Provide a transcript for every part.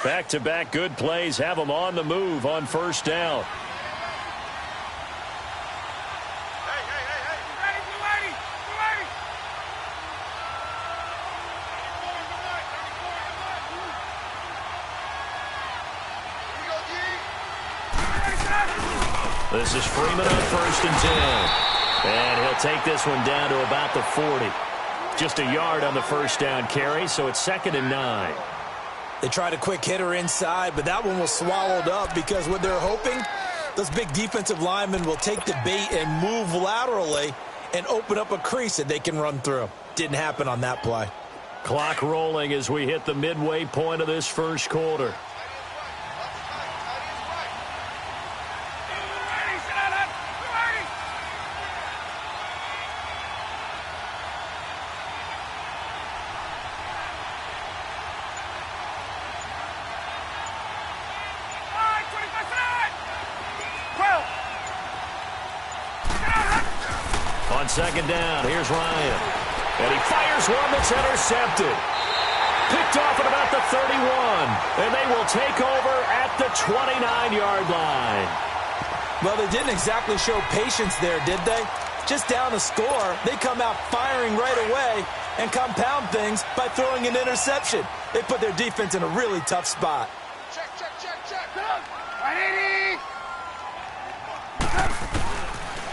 Back-to-back good plays have them on the move on first down. This is Freeman on first and 10. And he'll take this one down to about the 40. Just a yard on the first down carry, so it's 2nd and 9. They tried a quick hitter inside, but that one was swallowed up because what they're hoping, those big defensive linemen will take the bait and move laterally and open up a crease that they can run through. Didn't happen on that play. Clock rolling as we hit the midway point of this first quarter. On second down, here's Ryan. And he fires one that's intercepted. Picked off at about the 31. And they will take over at the 29-yard line. Well, they didn't exactly show patience there, did they? Just down a score, they come out firing right away and compound things by throwing an interception. They put their defense in a really tough spot. Check. 180.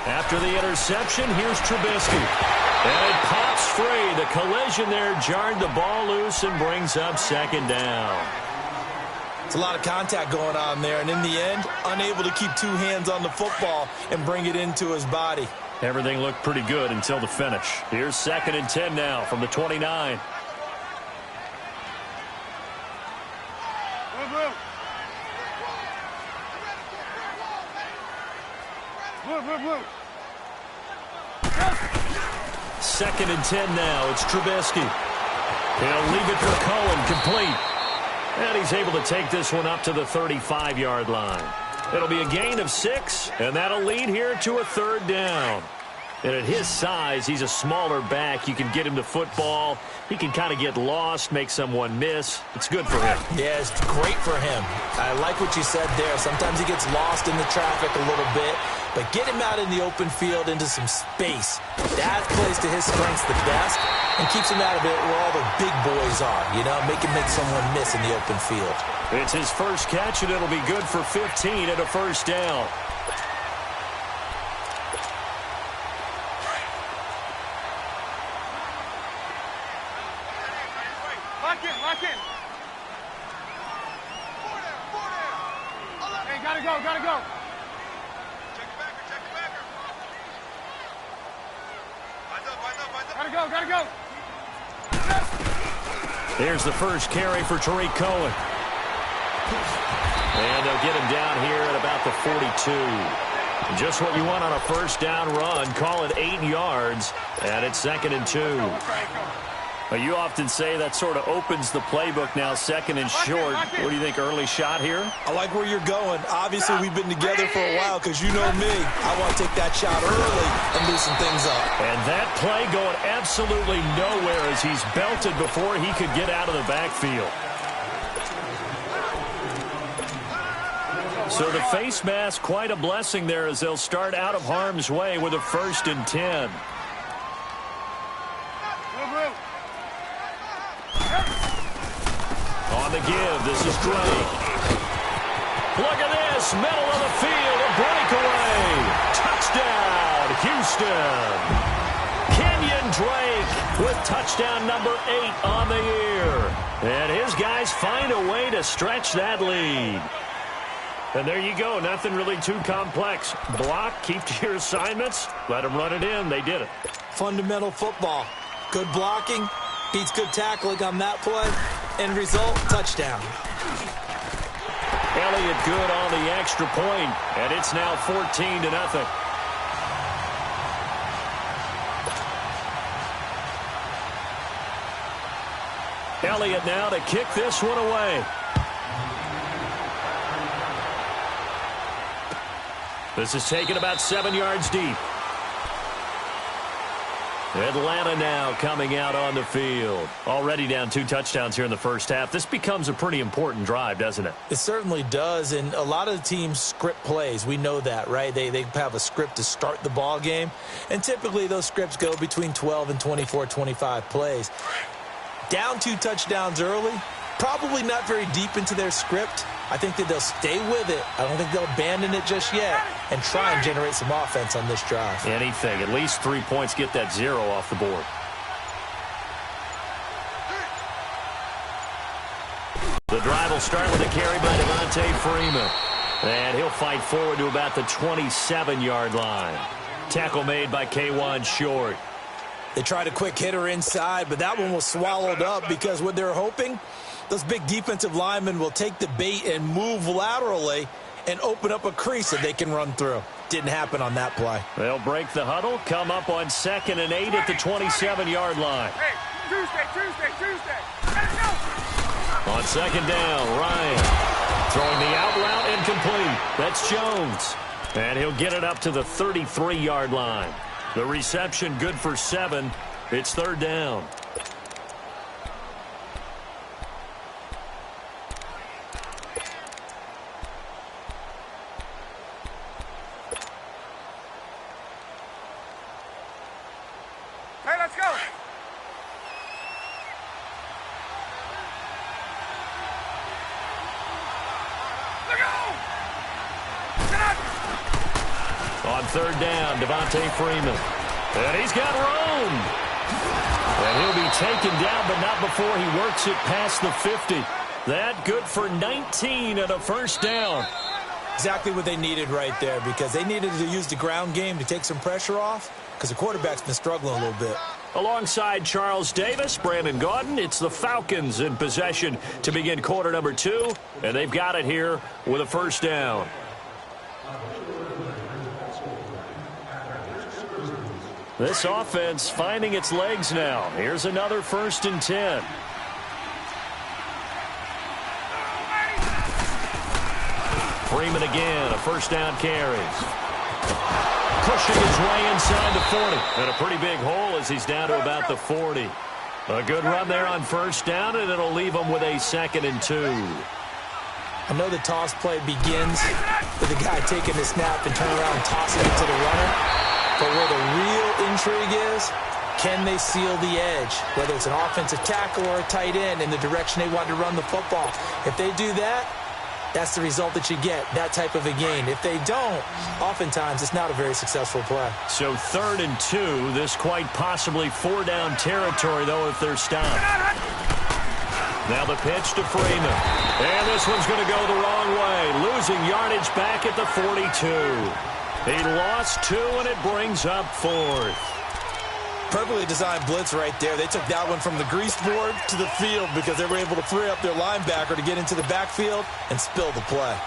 After the interception, here's Trubisky. And it pops free. The collision there jarred the ball loose and brings up second down. It's a lot of contact going on there, and in the end, unable to keep two hands on the football and bring it into his body. Everything looked pretty good until the finish. Here's 2nd and 10 now from the 29. Second and 10 now. It's Trubisky. He'll leave it for Cohen, complete. And he's able to take this one up to the 35-yard line. It'll be a gain of 6, and that'll lead here to a 3rd down. And at his size, he's a smaller back. You can get him the football. He can kind of get lost, make someone miss. It's good for him. Yeah, it's great for him. I like what you said there. Sometimes he gets lost in the traffic a little bit, but get him out in the open field into some space. That plays to his strengths the best and keeps him out of it where all the big boys are, you know, make someone miss in the open field. It's his first catch, and it'll be good for 15 and a first down. Lock in. Hey, gotta go. Check the backer. Gotta go. Here's the first carry for Tariq Cohen. And they'll get him down here at about the 42. Just what you want on a first down run. Call it 8 yards. And it's 2nd and 2. You often say that sort of opens the playbook now, 2nd and short. What do you think, early shot here? I like where you're going. Obviously, we've been together for a while because you know me. I want to take that shot early and loosen things up. And that play going absolutely nowhere as he's belted before he could get out of the backfield. So the face mask, quite a blessing there as they'll start out of harm's way with a 1st and 10. On the give, this is Drake. Look at this, middle of the field, a breakaway. Touchdown, Houston. Kenyon Drake with touchdown number 8 on the year. And his guys find a way to stretch that lead. And there you go, nothing really too complex. Block, keep to your assignments, let them run it in. They did it. Fundamental football. Good blocking, beats good tackling on that play. End result, touchdown. Elliott good on the extra point, and it's now 14-0. Elliott now to kick this one away. This is taken about 7 yards deep. Atlanta now coming out on the field. Already down 2 touchdowns here in the first half. This becomes a pretty important drive, doesn't it? It certainly does, and a lot of the teams script plays. We know that, right? They have a script to start the ball game, and typically those scripts go between 12 and 24, 25 plays. Down 2 touchdowns early, probably not very deep into their script. I think that they'll stay with it. I don't think they'll abandon it just yet and try and generate some offense on this drive. Anything. At least 3 points, get that 0 off the board. The drive will start with a carry by Devontae Freeman. And he'll fight forward to about the 27-yard line. Tackle made by K'Wan Short. They tried a quick hitter inside, but that one was swallowed up because what they're hoping, those big defensive linemen will take the bait and move laterally and open up a crease that they can run through. Didn't happen on that play. They'll break the huddle, come up on 2nd and 8 at the 27-yard line. Hey, Tuesday. Let's go. On 2nd down, Ryan throwing the out route incomplete. That's Jones. And he'll get it up to the 33-yard line. The reception good for 7. It's 3rd down. Hey, let's go. Look out! Get up! On 3rd down, Devontae Freeman. And he's got room. And he'll be taken down, but not before he works it past the 50. That good for 19 and a 1st down. Exactly what they needed right there, because they needed to use the ground game to take some pressure off, because the quarterback's been struggling a little bit. Alongside Charles Davis, Brandon Gaudin, it's the Falcons in possession to begin quarter number 2, and they've got it here with a 1st down. This offense finding its legs now. Here's another 1st and 10. Freeman again, a 1st down carry. Pushing his way inside the 40. And a pretty big hole as he's down to about the 40. A good run there on 1st down, and it'll leave him with a 2nd and 2. I know the toss play begins with the guy taking the snap and turning around and tossing it to the runner. But where the real intrigue is, can they seal the edge? Whether it's an offensive tackle or a tight end in the direction they want to run the football. If they do that, that's the result that you get, that type of a gain. If they don't, oftentimes it's not a very successful play. So 3rd and 2, this quite possibly 4-down territory, though, if they're stopped. Now the pitch to Freeman. And this one's going to go the wrong way. Losing yardage back at the 42. He lost 2, and it brings up 4th. Perfectly designed blitz right there. They took that one from the grease board to the field because they were able to free up their linebacker to get into the backfield and spill the play.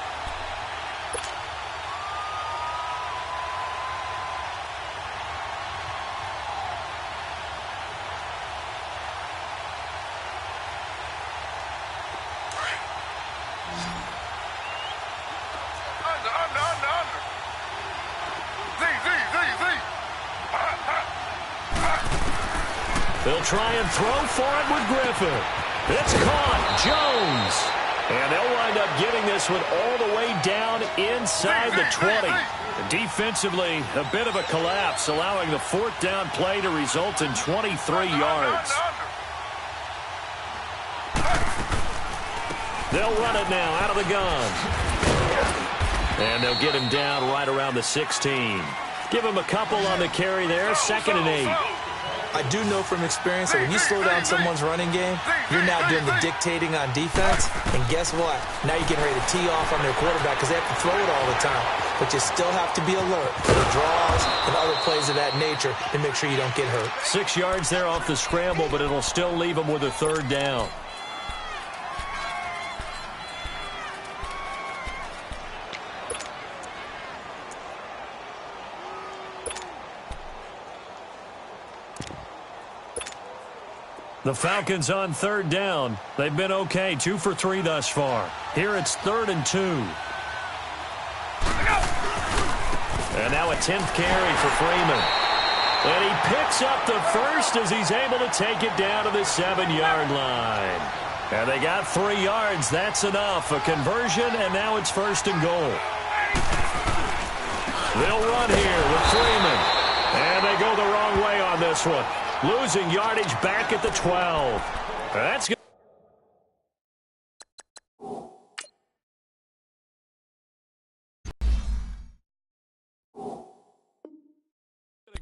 They'll try and throw for it with Griffin. It's caught. Jones. And they'll wind up getting this one all the way down inside the 20. Defensively, a bit of a collapse, allowing the 4th down play to result in 23 yards. They'll run it now out of the gun. And they'll get him down right around the 16. Give him a couple on the carry there. 2nd and 8. I do know from experience that when you slow down someone's running game, you're now doing the dictating on defense. And guess what? Now you're getting ready to tee off on their quarterback because they have to throw it all the time. But you still have to be alert for the draws and other plays of that nature to make sure you don't get hurt. 6 yards there off the scramble, but it'll still leave them with a 3rd down. The Falcons on 3rd down. They've been okay, 2 for 3 thus far. Here it's 3rd and 2. And now a 10th carry for Freeman. And he picks up the first as he's able to take it down to the 7-yard line. And they got 3 yards. That's enough. A conversion, and now it's 1st and goal. They'll run here with Freeman. And they go the wrong way on this one. Losing yardage back at the 12. That's good.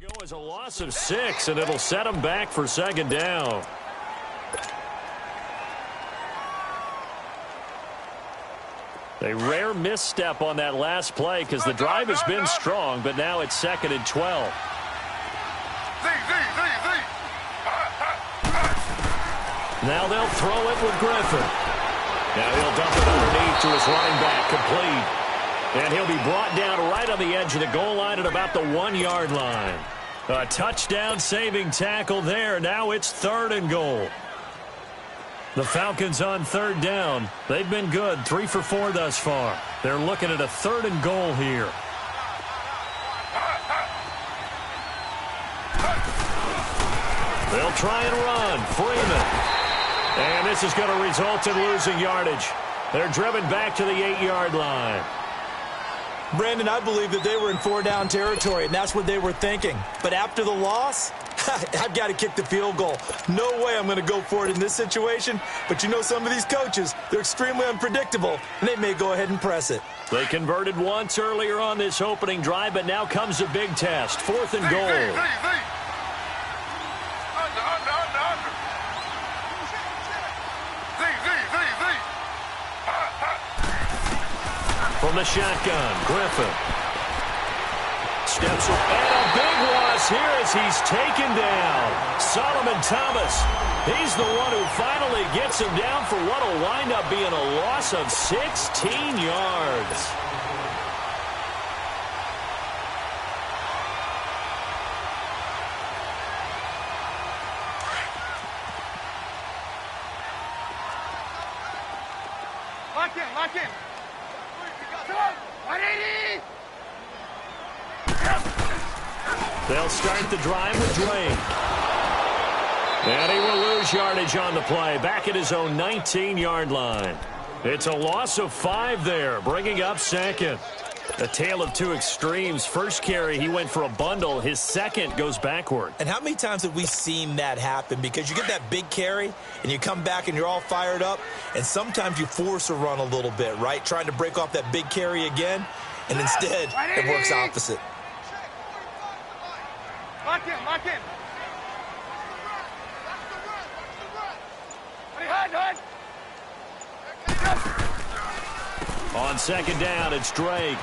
Go as a loss of 6, and it'll set them back for 2nd down. A rare misstep on that last play because the drive has been strong, but now it's 2nd and 12. Now they'll throw it with Griffin. Now he'll dump it underneath to his running back, complete. And he'll be brought down right on the edge of the goal line at about the 1-yard line. A touchdown-saving tackle there. Now it's 3rd and goal. The Falcons on 3rd down. They've been good, 3 for 4 thus far. They're looking at a 3rd and goal here. They'll try and run. Freeman. And this is going to result in losing yardage. They're driven back to the 8-yard line. Brandon, I believe that they were in 4-down territory, and that's what they were thinking. But after the loss, I've got to kick the field goal. No way I'm going to go for it in this situation. But you know some of these coaches, they're extremely unpredictable, and they may go ahead and press it. They converted once earlier on this opening drive, but now comes a big test. 4th and goal. From the shotgun, Griffin. Steps up, and a big loss here as he's taken down. Solomon Thomas, he's the one who finally gets him down for what will wind up being a loss of 16 yards. Lock in. They'll start the drive with Drake. And he will lose yardage on the play, back at his own 19-yard line. It's a loss of 5 there, bringing up 2nd. A tale of 2 extremes. First carry, he went for a bundle. His second goes backward. And how many times have we seen that happen? Because you get that big carry, and you come back and you're all fired up, and sometimes you force a run a little bit, right? Trying to break off that big carry again, and instead it works opposite. Lock in. On 2nd down, it's Drake.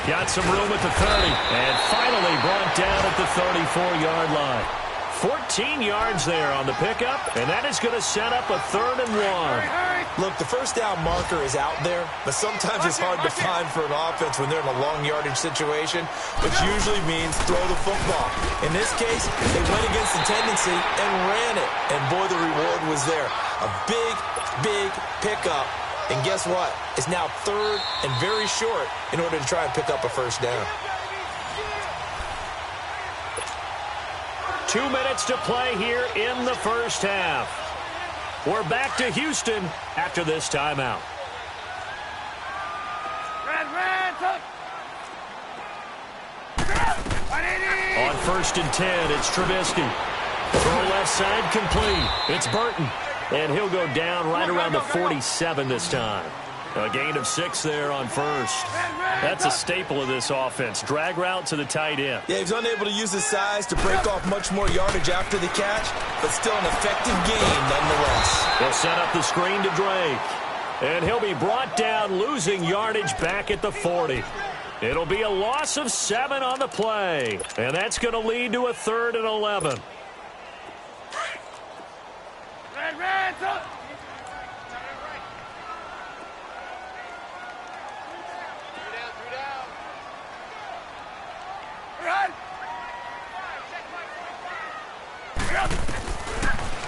Got some room at the 30, and finally brought down at the 34-yard line. 14 yards there on the pickup, and that is going to set up a 3rd and 1. Look, the first down marker is out there, but sometimes it's hard to find for an offense when they're in a long yardage situation, which usually means throw the football. In this case, they went against the tendency and ran it, and boy, the reward was there. A big pickup, and guess what? It's now 3rd and very short in order to try and pick up a first down. 2 minutes to play here in the first half. We're back to Houston after this timeout. On 1st and 10, it's Trubisky. Throw left side complete. It's Burton. And he'll go down right around the 47 this time. A gain of 6 there on 1st. That's a staple of this offense. Drag route to the tight end. Yeah, he's unable to use his size to break off much more yardage after the catch, but still an effective gain nonetheless. They'll set up the screen to Drake. And he'll be brought down, losing yardage back at the 40. It'll be a loss of 7 on the play. And that's going to lead to a 3rd and 11.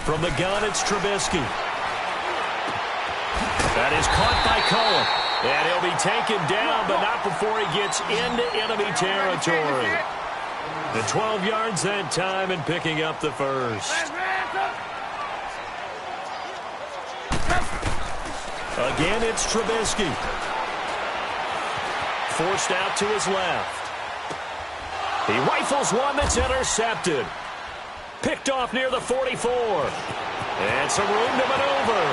From the gun, it's Trubisky. That is caught by Cohen. And he'll be taken down, but not before he gets into enemy territory. The 12 yards that time and picking up the first. Again, it's Trubisky. Forced out to his left. He rifles one that's intercepted. Picked off near the 44. And some room to maneuver.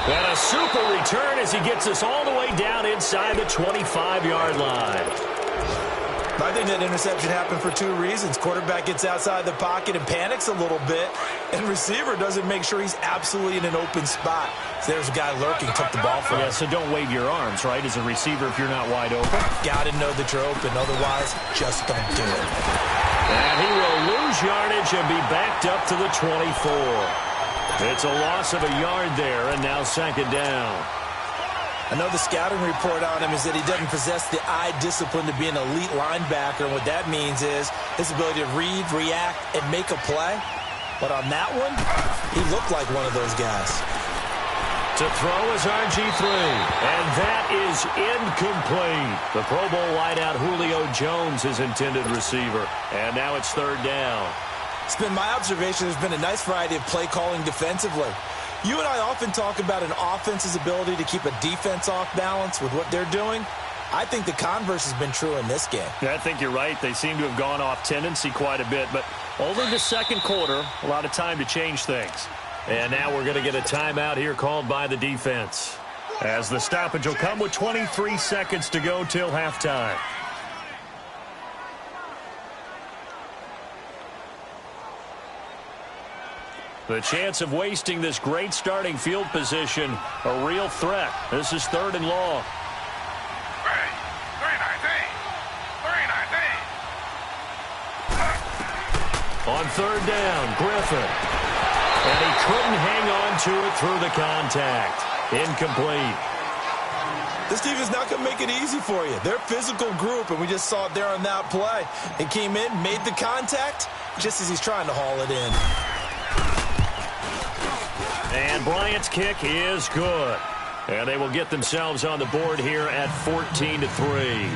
And a super return as he gets us all the way down inside the 25-yard line. I think that interception happened for two reasons. Quarterback gets outside the pocket and panics a little bit, and receiver doesn't make sure he's absolutely in an open spot. So there's a guy lurking, took the ball from him. Yeah, so don't wave your arms, right, as a receiver if you're not wide open. Got to know that you're open. Otherwise, just don't do it. And he will lose yardage and be backed up to the 24. It's a loss of a yard there, and now second down. I know the scouting report on him is that he doesn't possess the eye discipline to be an elite linebacker, and what that means is his ability to read, react, and make a play. But on that one, he looked like one of those guys. To throw is RG3, and that is incomplete. The Pro Bowl wideout Julio Jones, his intended receiver, and now it's third down. It's been my observation there's been a nice variety of play calling defensively. You and I often talk about an offense's ability to keep a defense off balance with what they're doing. I think the converse has been true in this game. Yeah, I think you're right. They seem to have gone off tendency quite a bit, but only the second quarter, a lot of time to change things. And now we're going to get a timeout here called by the defense, as the stoppage will come with 23 seconds to go till halftime. The chance of wasting this great starting field position, a real threat. This is third and long. On third down, Griffin. And he couldn't hang on to it through the contact. Incomplete. This team is not going to make it easy for you. They're a physical group, and we just saw it there on that play. He came in, made the contact, just as he's trying to haul it in. And Bryant's kick is good. And they will get themselves on the board here at 14-3.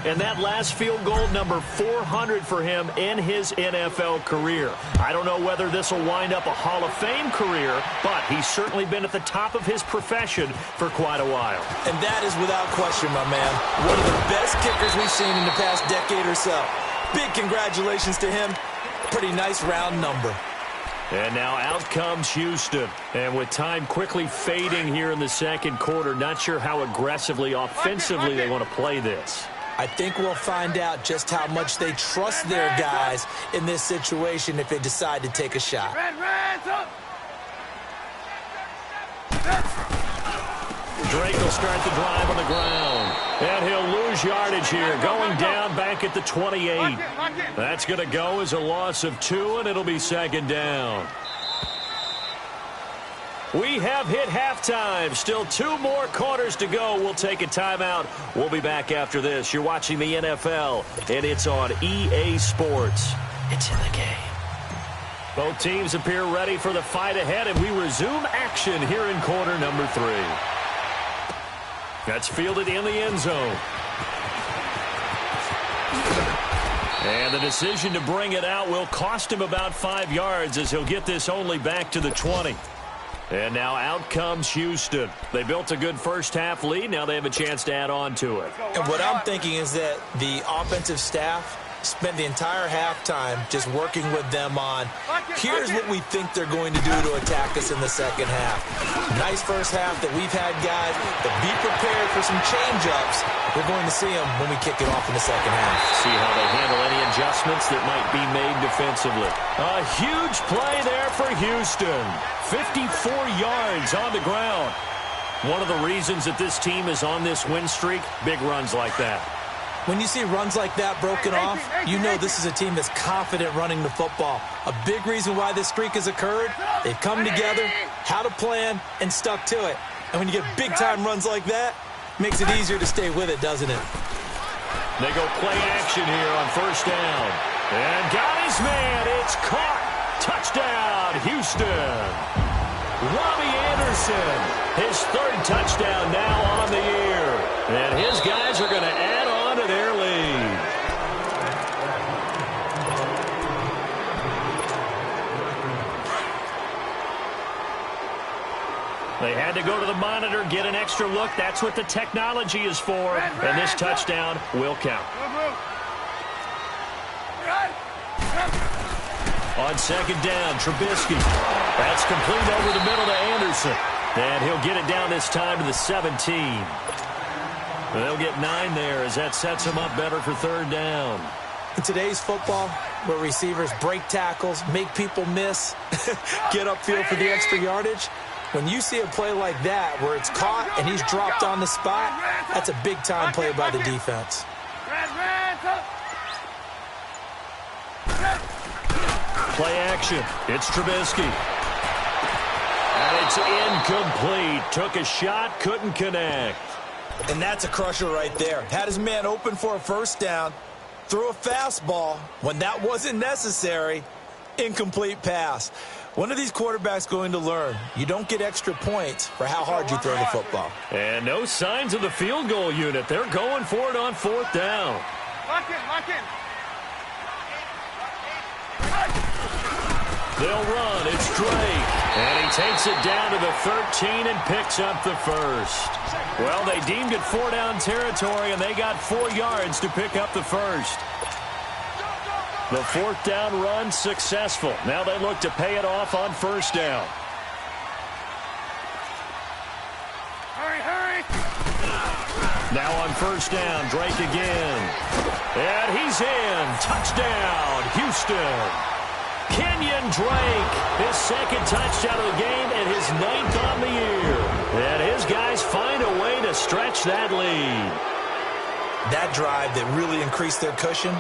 And that last field goal, number 400 for him in his NFL career. I don't know whether this will wind up a Hall of Fame career, but he's certainly been at the top of his profession for quite a while. And that is without question, my man, one of the best kickers we've seen in the past decade or so. Big congratulations to him. Pretty nice round number. And now out comes Houston. And with time quickly fading here in the second quarter, not sure how aggressively, offensively they want to play this. I think we'll find out just how much they trust their guys in this situation if they decide to take a shot. Drake will start the drive on the ground. And he'll lose yardage here, going down back at the 28. That's going to go as a loss of 2, and it'll be second down. We have hit halftime. Still 2 more quarters to go. We'll take a timeout. We'll be back after this. You're watching the NFL, and it's on EA Sports. It's in the game. Both teams appear ready for the fight ahead, and we resume action here in quarter number 3. That's fielded in the end zone. And the decision to bring it out will cost him about 5 yards as he'll get this only back to the 20. And now out comes Houston. They built a good first-half lead. Now they have a chance to add on to it. And what I'm thinking is that the offensive staff spent the entire halftime just working with them on, here's what we think they're going to do to attack us in the second half. Nice first half that we've had, guys, but be prepared for some change-ups. We're going to see them when we kick it off in the second half. See how they handle any adjustments that might be made defensively. A huge play there for Houston. 54 yards on the ground. One of the reasons that this team is on this win streak, big runs like that. When you see runs like that broken off, you know this is a team that's confident running the football. A big reason why this streak has occurred, they've come together, had a plan, and stuck to it. And when you get big-time runs like that, it makes it easier to stay with it, doesn't it? They go play action here on first down. And got his man. It's caught. Touchdown, Houston. Robbie Anderson, his 3rd touchdown now on the year. And his guys are going to add on to their lead. Had to go to the monitor, get an extra look. That's what the technology is for. And this touchdown will count. On second down, Trubisky. That's complete over the middle to Anderson. And he'll get it down this time to the 17. They'll get 9 there as that sets them up better for third down. In today's football, where receivers break tackles, make people miss, get upfield for the extra yardage, when you see a play like that where it's caught and he's dropped on the spot, that's a big-time play by the defense. Play action. It's Trubisky. And it's incomplete. Took a shot, couldn't connect. And that's a crusher right there. Had his man open for a first down, threw a fastball when that wasn't necessary, incomplete pass. When are these quarterbacks going to learn? You don't get extra points for how hard you throw the football. And no signs of the field goal unit. They're going for it on fourth down. Lock in. They'll run. It's Drake. And he takes it down to the 13 and picks up the first. Well, they deemed it 4-down territory, and they got 4 yards to pick up the first. The fourth down run successful. Now they look to pay it off on first down. Hurry. Now on first down, Drake again. And he's in. Touchdown, Houston. Kenyon Drake, his second touchdown of the game and his 9th on the year. And his guys find a way to stretch that lead. That drive that really increased their cushion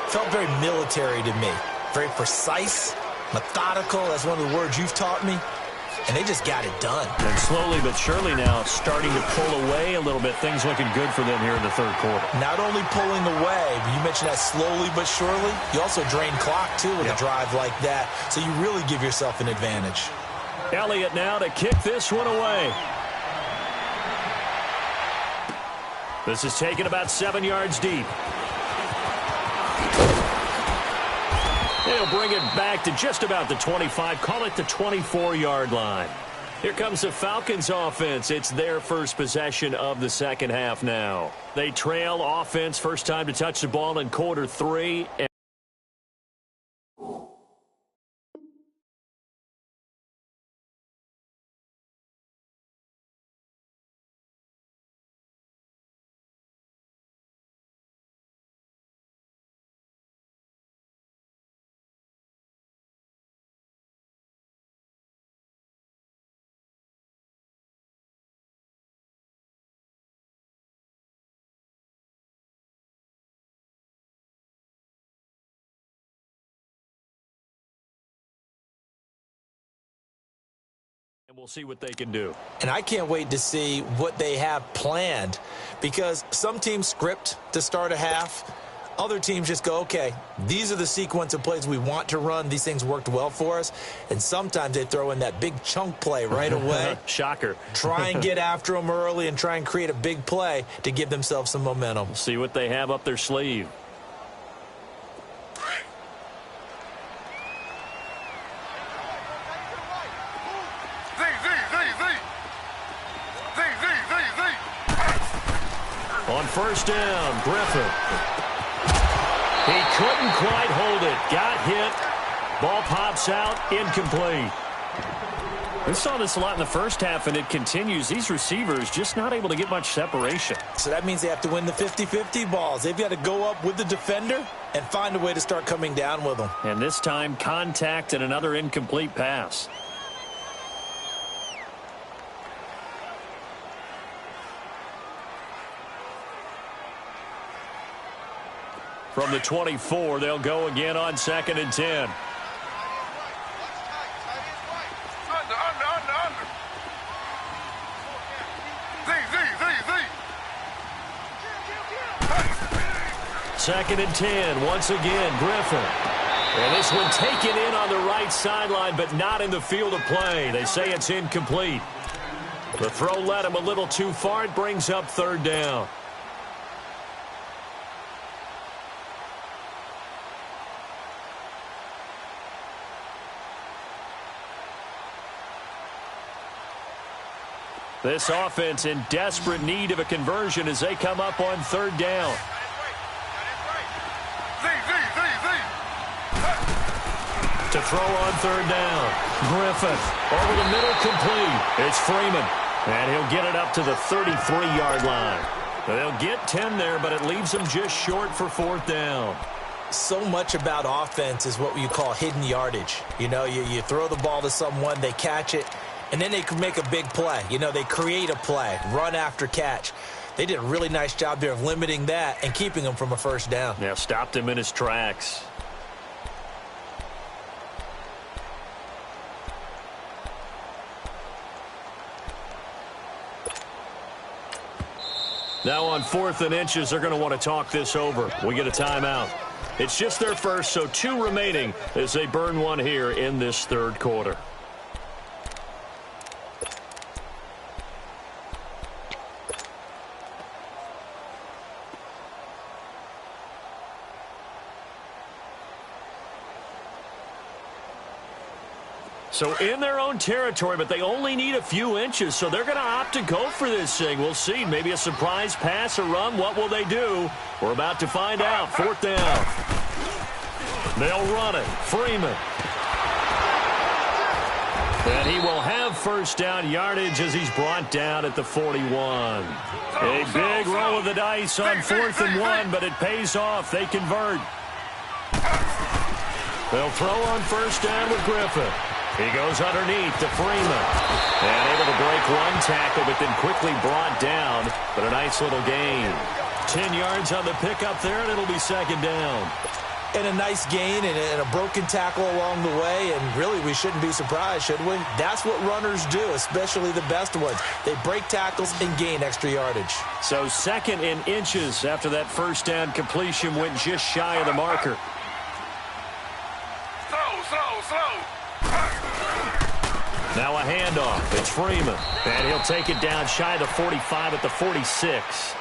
felt very military to me. Very precise, methodical. That's one of the words you've taught me. And they just got it done. And slowly but surely now starting to pull away a little bit. Things looking good for them here in the third quarter. Not only pulling away, but you mentioned that slowly but surely. You also drain clock, too, with a drive like that. So you really give yourself an advantage. Elliott now to kick this one away. This is taken about 7 yards deep. They'll bring it back to just about the 25. Call it the 24-yard line. Here comes the Falcons offense. It's their first possession of the second half now. They trail offense first time to touch the ball in quarter 3. And we'll see what they can do. And I can't wait to see what they have planned, because some teams script to start a half. Other teams just go, okay, these are the sequence of plays we want to run. These things worked well for us. And sometimes they throw in that big chunk play right away. Shocker. Try and get after them early and try and create a big play to give themselves some momentum. We'll see what they have up their sleeve. On first down, Griffin. He couldn't quite hold it. Got hit. Ball pops out. Incomplete. We saw this a lot in the first half, and it continues. These receivers just not able to get much separation. So that means they have to win the 50-50 balls. They've got to go up with the defender and find a way to start coming down with them. And this time, contact and another incomplete pass. From the 24, they'll go again on 2nd and 10. Second and 10, once again, Griffin. And this one taken in on the right sideline, but not in the field of play. They say it's incomplete. The throw led him a little too far. It brings up third down. This offense in desperate need of a conversion as they come up on third down. To throw on third down. Griffith over the middle, complete. It's Freeman, and he'll get it up to the 33-yard line. They'll get 10 there, but it leaves them just short for fourth down. So much about offense is what you call hidden yardage. You know, you throw the ball to someone, they catch it, and then they can make a big play. You know, they create a play, run after catch. They did a really nice job there of limiting that and keeping him from a first down. Yeah, stopped him in his tracks. Now on 4th and inches, they're going to want to talk this over. We get a timeout. It's just their first, so 2 remaining as they burn one here in this third quarter. So in their own territory, but they only need a few inches, so they're going to opt to go for this thing. We'll see. Maybe a surprise pass or run. What will they do? We're about to find out. 4th down. They'll run it. Freeman. And he will have first down yardage as he's brought down at the 41. A big roll of the dice on 4th and 1, but it pays off. They convert. They'll throw on first down with Griffith. He goes underneath to Freeman. And able to break one tackle, but then quickly brought down. But a nice little gain. 10 yards on the pickup there, and it'll be second down. And a nice gain and a broken tackle along the way. And really, we shouldn't be surprised, should we? That's what runners do, especially the best ones. They break tackles and gain extra yardage. So 2nd and inches after that first down completion went just shy of the marker. Slow. Now a handoff. It's Freeman. And he'll take it down shy of the 45 at the 46.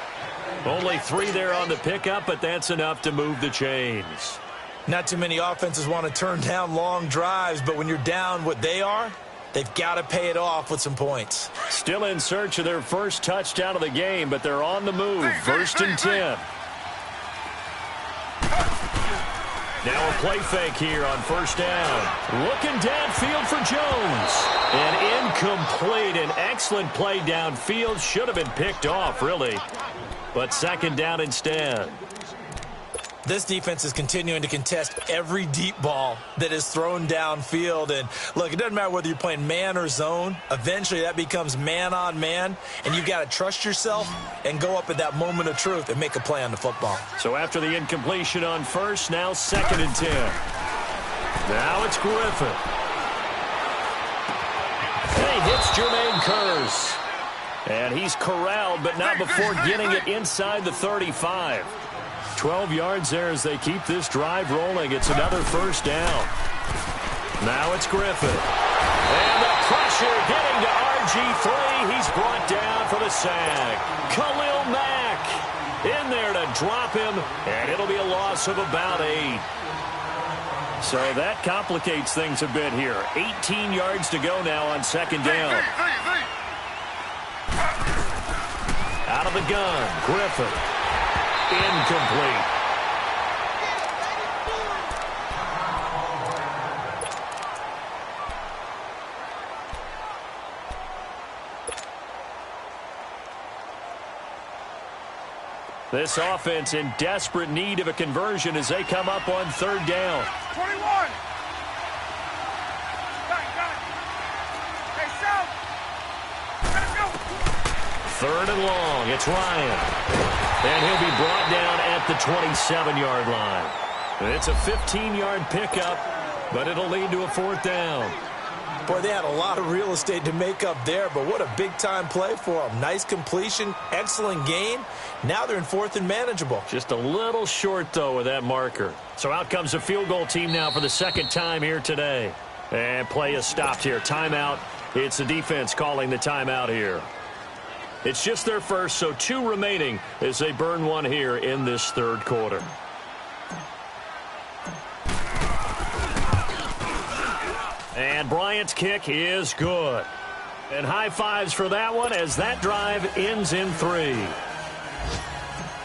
Only 3 there on the pickup, but that's enough to move the chains. Not too many offenses want to turn down long drives, but when you're down what they are, they've got to pay it off with some points. Still in search of their first touchdown of the game, but they're on the move. 1st and 10. Now a play fake here on first down. Looking downfield for Jones. And incomplete. An excellent play downfield. Should have been picked off, really. But second down instead. This defense is continuing to contest every deep ball that is thrown downfield. And, look, it doesn't matter whether you're playing man or zone. Eventually that becomes man on man. And you've got to trust yourself and go up at that moment of truth and make a play on the football. So after the incompletion on first, now 2nd and 10. Now it's Griffith. And he hits Jermaine Kearse. And he's corralled, but not before getting it inside the 35. 12 yards there as they keep this drive rolling. It's another first down. Now it's Griffith. And the pressure getting to RG3. He's brought down for the sack. Khalil Mack in there to drop him, and it'll be a loss of about 8. So that complicates things a bit here. 18 yards to go now on second down. Out of the gun, Griffith. Incomplete. This offense in desperate need of a conversion as they come up on third down. 21. Hey, South. Let's go. 3rd and long. It's Ryan. And he'll be brought down at the 27-yard line. It's a 15-yard pickup, but it'll lead to a 4th down. Boy, they had a lot of real estate to make up there, but what a big-time play for them. Nice completion, excellent gain. Now they're in 4th and manageable. Just a little short, though, with that marker. So out comes the field goal team now for the second time here today. And play is stopped here. Timeout. It's the defense calling the timeout here. It's just their first, so 2 remaining as they burn one here in this third quarter. And Bryant's kick is good. And high fives for that one as that drive ends in 3.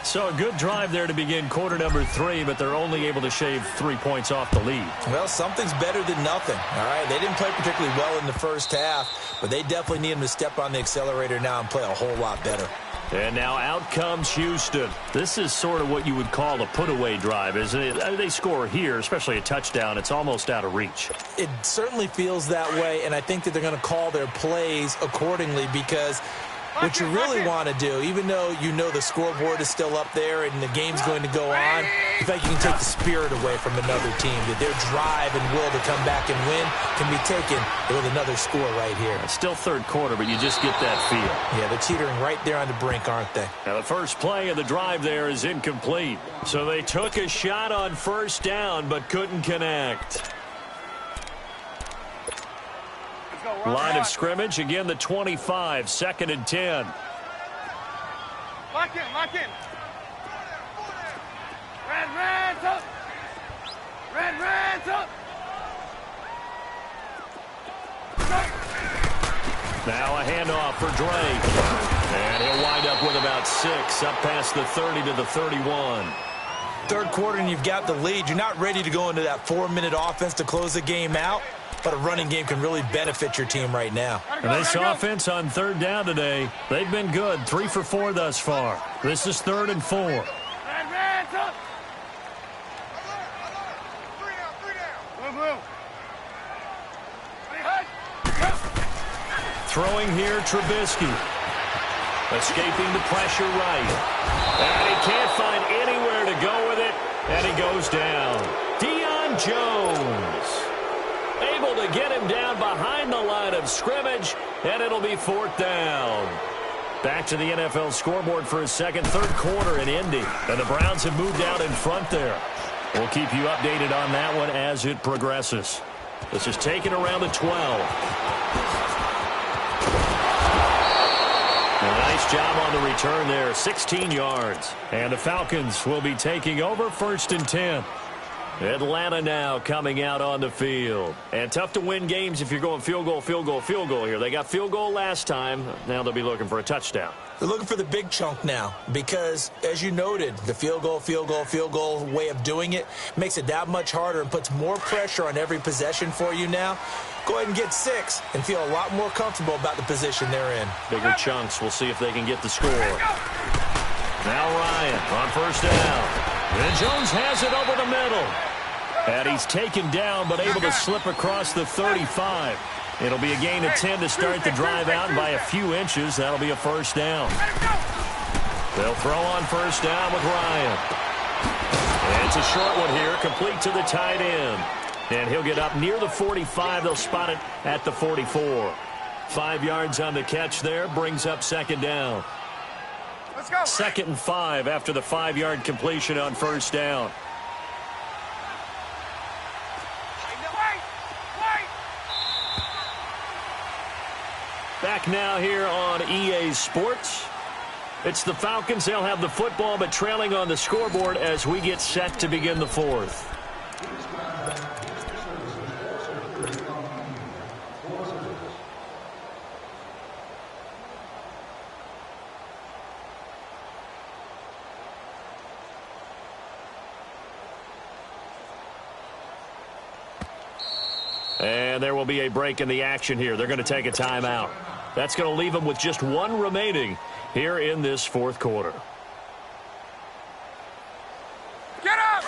So a good drive there to begin quarter number 3, but they're only able to shave 3 points off the lead. Well, something's better than nothing, all right? They didn't play particularly well in the first half, but they definitely need them to step on the accelerator now and play a whole lot better. And now out comes Houston. This is sort of what you would call a put-away drive, isn't it? They score here, especially a touchdown. It's almost out of reach. It certainly feels that way, and I think that they're going to call their plays accordingly because what you really want to do, even though you know the scoreboard is still up there and the game's going to go on, you feel like you can take the spirit away from another team, that their drive and will to come back and win can be taken with another score right here. It's still third quarter, but you just get that feel. Yeah, they're teetering right there on the brink, aren't they? Now, the first play of the drive there is incomplete. So they took a shot on first down, but couldn't connect. Line of scrimmage, again, the 25, 2nd and 10. Lock in, lock in. Red, up. Red, up. Now a handoff for Drake. And he'll wind up with about 6, up past the 30 to the 31. Third quarter and you've got the lead. You're not ready to go into that 4-minute offense to close the game out, but a running game can really benefit your team right now. And this offense on third down today, they've been good. 3 for 4 thus far. This is 3rd and 4. Red, up. Three down. Blue. Throwing here, Trubisky. Escaping the pressure right. And he can't find anywhere to go with it, and he goes down. Deion Jones able to get him down behind the line of scrimmage, and it'll be 4th down. Back to the NFL scoreboard for a second, third quarter in Indy, and the Browns have moved out in front there. We'll keep you updated on that one as it progresses. This is taken around the 12. Nice job on the return there, 16 yards. And the Falcons will be taking over 1st and 10. Atlanta now coming out on the field. And tough to win games if you're going field goal here. They got field goal last time. Now they'll be looking for a touchdown. They're looking for the big chunk now because, as you noted, the field goal way of doing it makes it that much harder and puts more pressure on every possession for you now. Go ahead and get 6 and feel a lot more comfortable about the position they're in. Bigger chunks. We'll see if they can get the score. Now Ryan on first down. And Jones has it over the middle. And he's taken down but able to slip across the 35. It'll be a gain of 10 to start the drive out, and by a few inches, that'll be a 1st down. They'll throw on first down with Ryan. And it's a short one here, complete to the tight end. And he'll get up near the 45. They'll spot it at the 44. 5 yards on the catch there, brings up 2nd down. Let's go. 2nd and 5 after the 5-yard completion on first down. Back now here on EA Sports. It's the Falcons. They'll have the football, but trailing on the scoreboard as we get set to begin the 4th. And there will be a break in the action here. They're going to take a timeout. That's going to leave them with just 1 remaining here in this 4th quarter. Get up!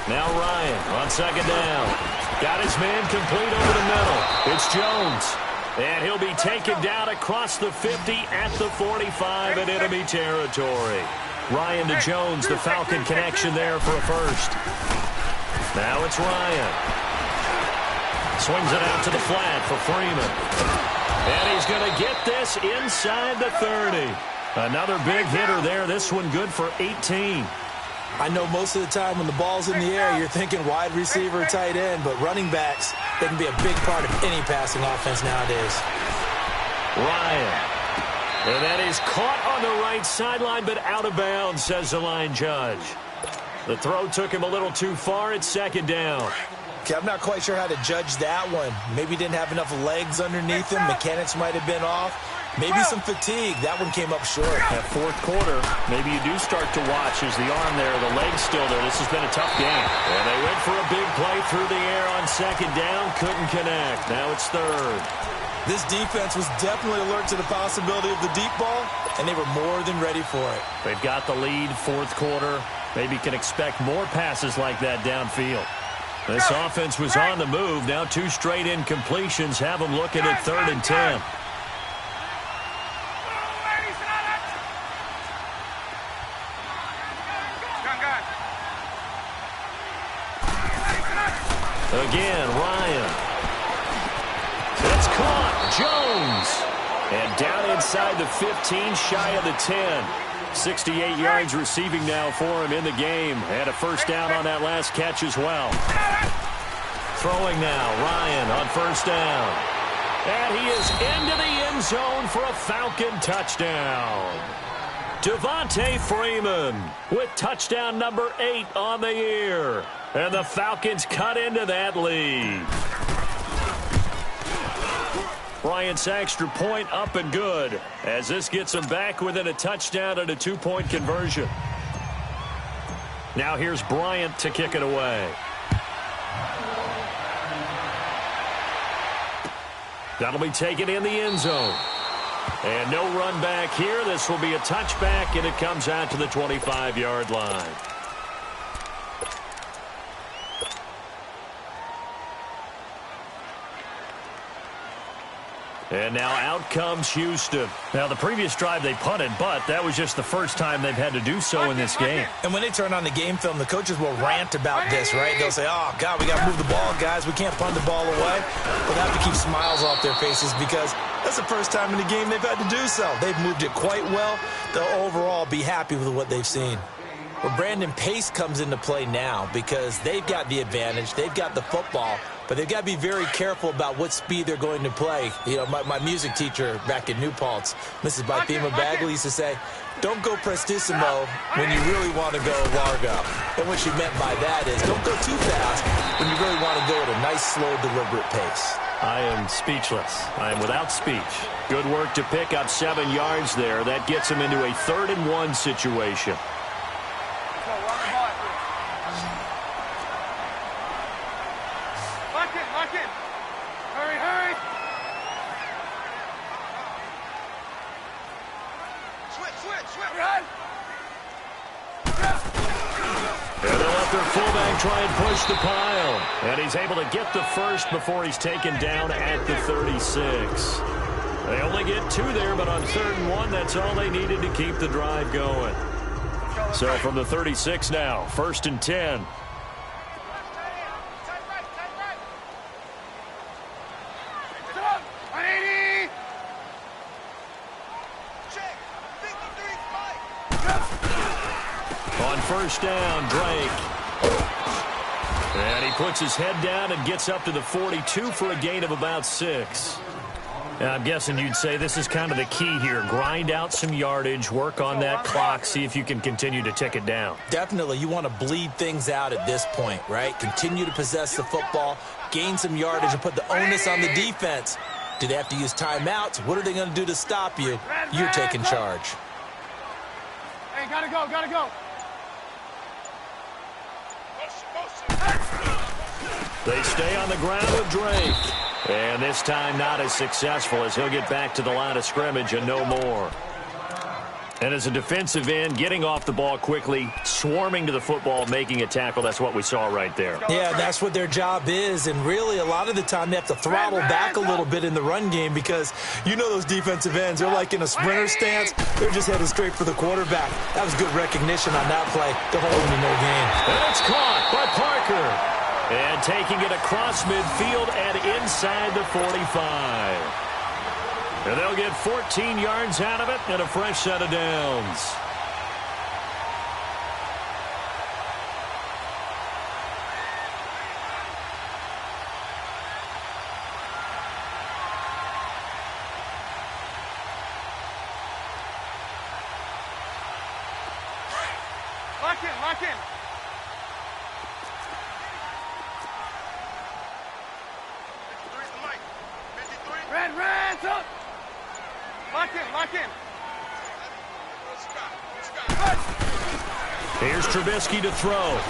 Now Ryan on 2nd down. Got his man complete over the middle. It's Jones. And he'll be taken down across the 50 at the 45 in enemy territory. Ryan to Jones, the Falcon connection there for a 1st. Now it's Ryan. Swings it out to the flat for Freeman. And he's going to get this inside the 30. Another big hitter there. This one good for 18. I know most of the time when the ball's in the air, you're thinking wide receiver, tight end, but running backs, they can be a big part of any passing offense nowadays. Ryan And that is caught on the right sideline, but out of bounds, says the line judge. The throw took him a little too far. It's second down. Okay, I'm not quite sure how to judge that one. Maybe didn't have enough legs underneath him. Mechanics might have been off. Maybe some fatigue. That one came up short. That fourth quarter, maybe you do start to watch as the arm there, the leg's still there. This has been a tough game. And they went for a big play through the air on second down. Couldn't connect. Now it's third. This defense was definitely alert to the possibility of the deep ball, and they were more than ready for it. They've got the lead, fourth quarter. Maybe can expect more passes like that downfield. This offense was on the move. Now 2 straight incompletions have them looking at 3rd and 10. Again, Ryan. It's caught. Jones. And down inside the 15, shy of the 10. 68 yards receiving now for him in the game. Had a first down on that last catch as well. Throwing now, Ryan on first down. And he is into the end zone for a Falcon touchdown. Devontae Freeman with touchdown number 8 on the year. And the Falcons cut into that lead. Bryant's extra point up and good as this gets them back within a touchdown and a 2-point conversion. Now here's Bryant to kick it away. That'll be taken in the end zone. And no run back here. This will be a touchback, and it comes out to the 25-yard line. And now out comes Houston. Now, the previous drive they punted, but that was just the first time they've had to do so in this game. And when they turn on the game film, the coaches will rant about this, right? They'll say, oh, God, we got to move the ball, guys. We can't punt the ball away. But they have to keep smiles off their faces because that's the first time in the game they've had to do so. They've moved it quite well. They'll overall be happy with what they've seen. Well, Brandon, pace comes into play now because they've got the advantage. They've got the football. But they've got to be very careful about what speed they're going to play. You know, my music teacher back in New Paltz, Mrs. Bythema Bagley, used to say, don't go prestissimo when you really want to go largo. And what she meant by that is don't go too fast when you really want to go at a nice, slow, deliberate pace. I am speechless. I am without speech. Good work to pick up 7 yards there. That gets them into a 3rd and 1 situation. Try and push the pile. And he's able to get the first before he's taken down at the 36. They only get 2 there, but on 3rd and 1, that's all they needed to keep the drive going. So from the 36 now, 1st and 10. On first down, Drake. And he puts his head down and gets up to the 42 for a gain of about 6. And I'm guessing you'd say this is kind of the key here. Grind out some yardage, work on that clock, see if you can continue to tick it down. Definitely. You want to bleed things out at this point, right? Continue to possess the football, gain some yardage, and put the onus on the defense. Do they have to use timeouts? What are they going to do to stop you? You're taking charge. Hey, gotta go, gotta go. They stay on the ground with Drake. And this time not as successful as he'll get back to the line of scrimmage and no more. And as a defensive end, getting off the ball quickly, swarming to the football, making a tackle, that's what we saw right there. Yeah, that's what their job is. And really, a lot of the time, they have to throttle back a little bit in the run game because you know those defensive ends, they're like in a sprinter stance. They're just headed straight for the quarterback. That was good recognition on that play to hold them to no gain. And it's caught by Parker. And taking it across midfield and inside the 45. And they'll get 14 yards out of it and a fresh set of downs. Lock in, lock in. 53's the mic. 53. Red, up. Lock in, lock in. Here's Trubisky to throw.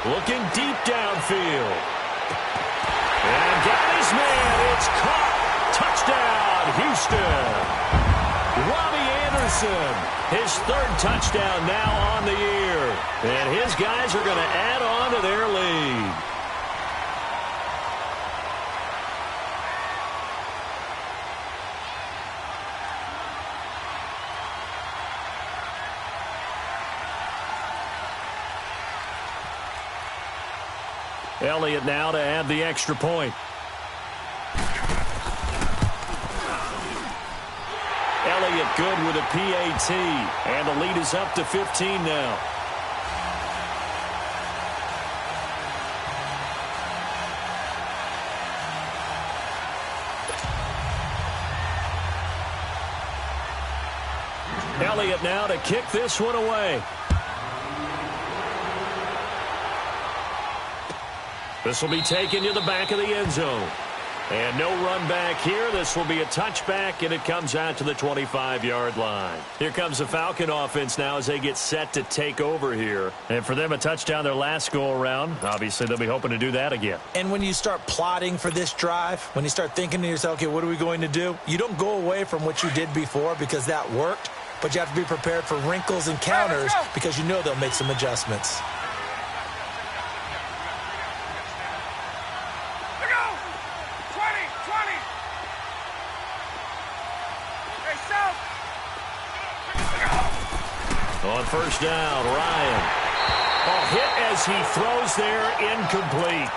Looking deep downfield. And got his man. It's caught. Touchdown, Houston. Robbie Anderson, his third touchdown now on the year. And his guys are going to add on to their lead. Elliott now to add the extra point. Elliott good with a PAT, and the lead is up to 15 now. Elliott now to kick this one away. This will be taken to the back of the end zone. And no run back here. This will be a touchback, and it comes out to the 25-yard line. Here comes the Falcon offense now as they get set to take over here. And for them, a touchdown their last go-around. Obviously, they'll be hoping to do that again. And when you start plotting for this drive, when you start thinking to yourself, okay, what are we going to do? You don't go away from what you did before because that worked, but you have to be prepared for wrinkles and counters because you know they'll make some adjustments. On first down, Ryan. Hit as he throws there, incomplete.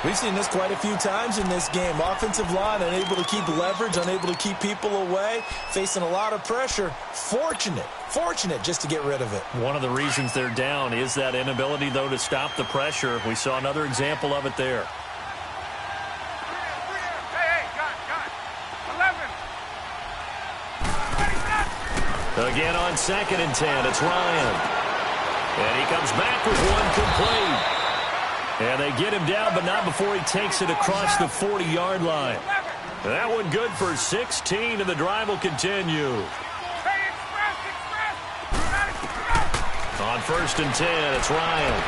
We've seen this quite a few times in this game. Offensive line unable to keep leverage, unable to keep people away, facing a lot of pressure. Fortunate just to get rid of it. One of the reasons they're down is that inability, though, to stop the pressure. We saw another example of it there. Again on 2nd and 10, it's Ryan. And he comes back with one complete. And they get him down, but not before he takes it across the 40-yard line. That one good for 16, and the drive will continue. On 1st and 10, it's Ryan.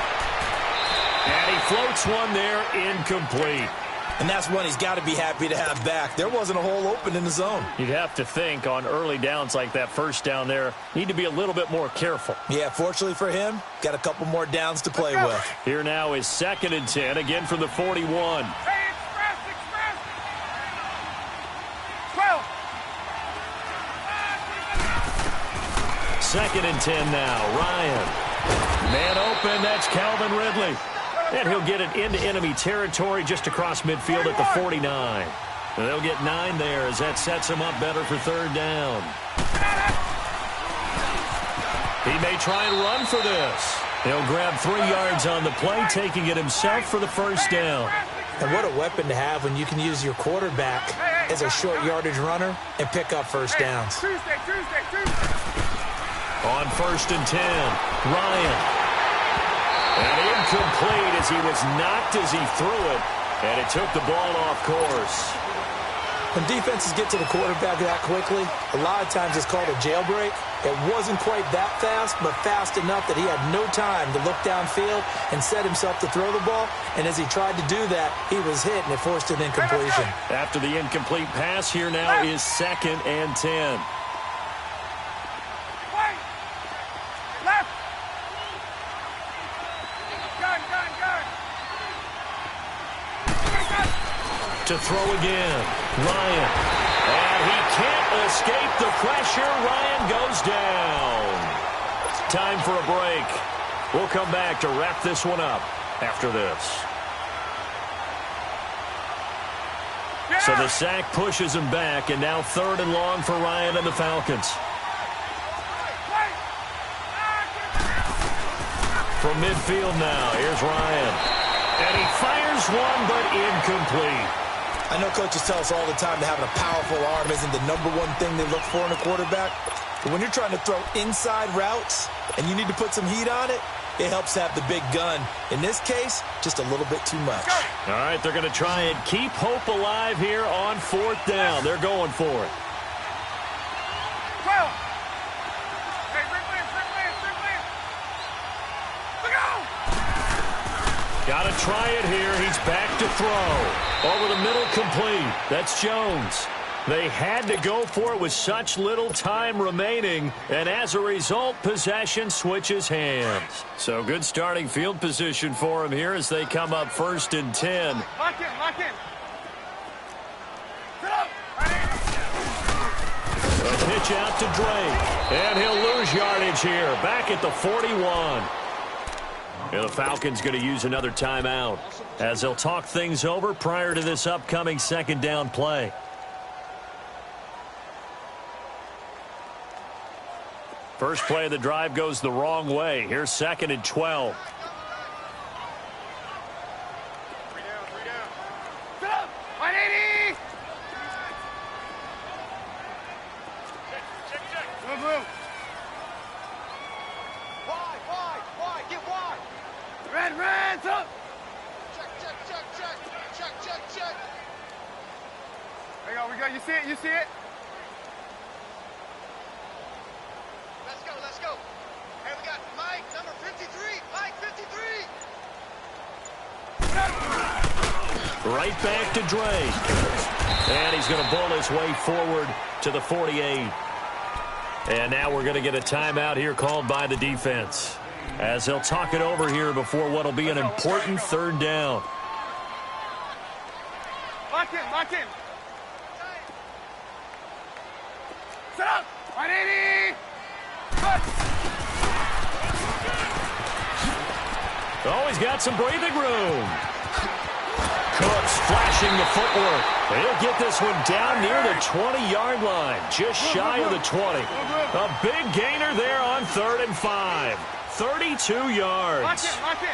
And he floats one there, incomplete. And that's one he's got to be happy to have back. There wasn't a hole open in the zone. You'd have to think on early downs like that first down there, need to be a little bit more careful. Yeah, fortunately for him, got a couple more downs to play with. Here now is 2nd and 10, again from the 41. Express. 12. 2nd and 10 now, Ryan. Man open, that's Calvin Ridley. And he'll get it into enemy territory just across midfield at the 49. And they'll get 9 there as that sets him up better for 3rd down. He may try and run for this. He'll grab 3 yards on the play, taking it himself for the first down. And what a weapon to have when you can use your quarterback as a short yardage runner and pick up first downs. Tuesday. On 1st and 10, Ryan. And incomplete as he was knocked as he threw it, and it took the ball off course. When defenses get to the quarterback that quickly, a lot of times it's called a jailbreak. It wasn't quite that fast, but fast enough that he had no time to look downfield and set himself to throw the ball. And as he tried to do that, he was hit, and it forced an incompletion. After the incomplete pass, here now is 2nd and 10. To throw again, Ryan. And he can't escape the pressure. Ryan goes down. Time for a break. We'll come back to wrap this one up after this. So the sack pushes him back, and now 3rd and long for Ryan and the Falcons. From midfield now, here's Ryan. And he fires one, but incomplete. I know coaches tell us all the time that having a powerful arm isn't the #1 thing they look for in a quarterback. But when you're trying to throw inside routes and you need to put some heat on it, it helps have the big gun. In this case, just a little bit too much. All right, they're going to try and keep hope alive here on 4th down. They're going for it. Got to try it here. He's back to throw. Over the middle, complete. That's Jones. They had to go for it with such little time remaining, and as a result, possession switches hands. So good starting field position for him here as they come up 1st and 10. Lock in, lock in. Sit up. A pitch out to Drake, and he'll lose yardage here, back at the 41. And the Falcons going to use another timeout as they'll talk things over prior to this upcoming 2nd down play. First play of the drive goes the wrong way. Here's 2nd and 12. 3 down, 3 down. Sit up. 180. Check. Move. Wide. Get wide. Red, up. Check. We go. You see it? Let's go. Hey, we got Mike, number 53. Mike, 53. Right back to Drake. And he's going to bowl his way forward to the 48. And now we're going to get a timeout here called by the defense, as they'll talk it over here before what will be an important 3rd down. Lock in. Sit up. 180. Oh, he's got some breathing room. Cooks flashing the footwork. He'll get this one down near the 20-yard line, just shy of the 20. A big gainer there on 3rd and 5. 32 yards. Lock in.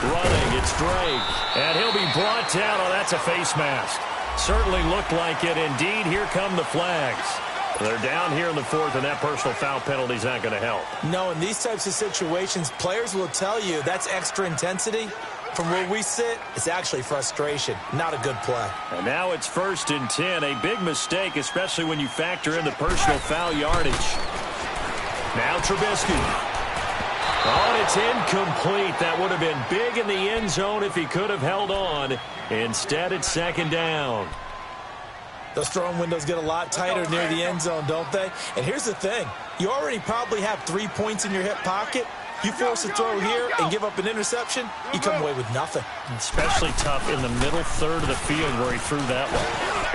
Running, it's Drake. And he'll be brought down. Oh, that's a face mask. Certainly looked like it. Indeed, here come the flags. They're down here in the 4th, and that personal foul penalty is not going to help. No, in these types of situations, players will tell you that's extra intensity. From where we sit, it's actually frustration, not a good play. And now it's 1st and 10. A big mistake, especially when you factor in the personal foul yardage. Now Trubisky. Oh, and it's incomplete. That would have been big in the end zone if he could have held on. Instead, it's 2nd down. Those throwing windows get a lot tighter near the end zone, don't they? And here's the thing. You already probably have 3 points in your hip pocket. You force a throw here and give up an interception, you come away with nothing. Especially tough in the middle 3rd of the field where he threw that one.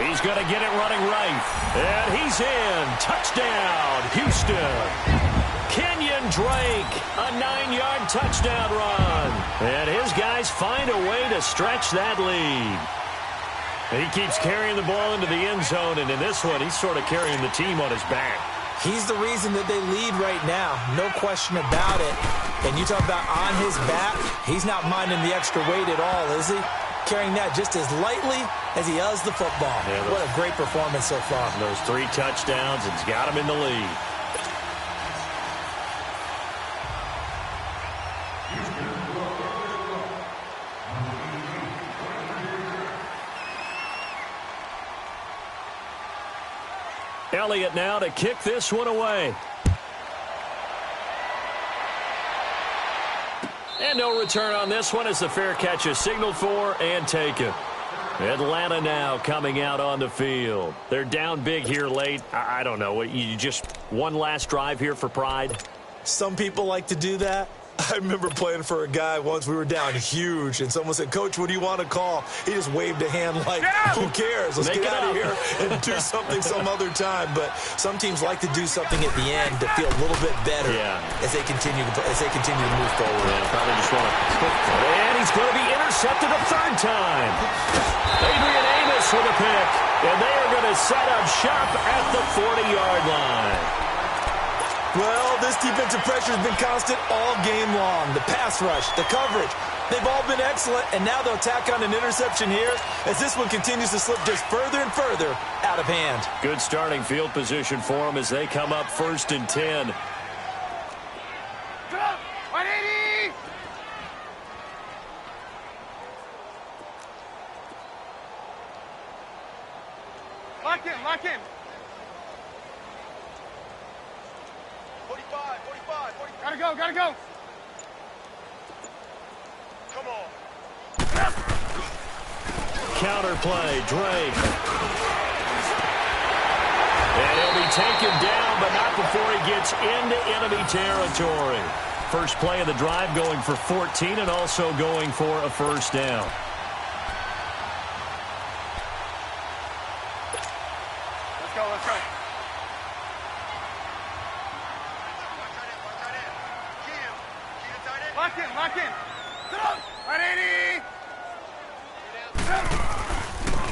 He's going to get it running right. And he's in. Touchdown, Houston. Kenyon Drake, a 9-yard touchdown run. And his guys find a way to stretch that lead. He keeps carrying the ball into the end zone, and in this one, he's sort of carrying the team on his back. He's the reason that they lead right now, no question about it. And you talk about on his back, he's not minding the extra weight at all, is he? Carrying that just as lightly as he does the football. Yeah, what a great performance so far. Those 3 touchdowns, it's got him in the lead. Elliott now to kick this one away. And no return on this one as the fair catch is signaled for and taken. Atlanta now coming out on the field. They're down big here late. I don't know. You just one last drive here for pride? Some people like to do that. I remember playing for a guy once. We were down huge, and someone said, "Coach, what do you want to call?" He just waved a hand like, who cares? Let's get out of here and do something some other time. But some teams like to do something at the end to feel a little bit better as they continue to move forward. Yeah, probably just want to. And he's going to be intercepted a 3rd time. Adrian Amos with a pick, and they are going to set up shop at the 40-yard line. Well, this defensive pressure has been constant all game long. The pass rush, the coverage, they've all been excellent, and now they'll tack on an interception here as this one continues to slip just further and further out of hand. Good starting field position for them as they come up 1st and 10. 180! Lock in, lock in. 45, 45, 45. Gotta go, gotta go. Come on. Counter play, Drake. And he'll be taken down, but not before he gets into enemy territory. First play of the drive going for 14 and also going for a first down. Let's go, let's go. Lock in, lock in. 180.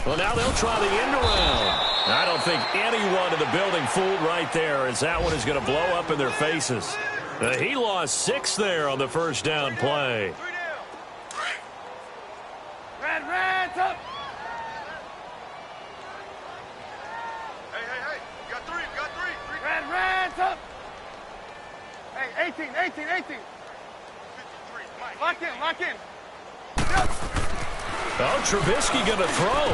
Well, now they'll try the end around. I don't think anyone in the building fooled right there, as that one is going to blow up in their faces. He lost 6 there on the first down play. Red, up. Hey. Got three. Red, up. Hey, 18. Lock in. Oh, Trubisky going to throw.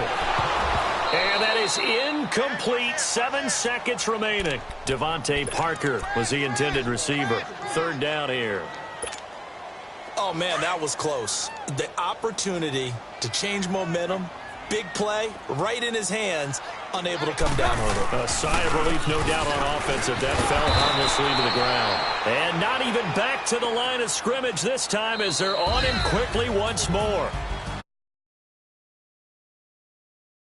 And that is incomplete. 7 seconds remaining. Devontae Parker was the intended receiver. 3rd down here. Oh, man, that was close. The opportunity to change momentum, big play, right in his hands, unable to come down with it. A sigh of relief, no doubt, on offense if that fell harmlessly to the ground. And not even back to the line of scrimmage this time as they're on him quickly once more.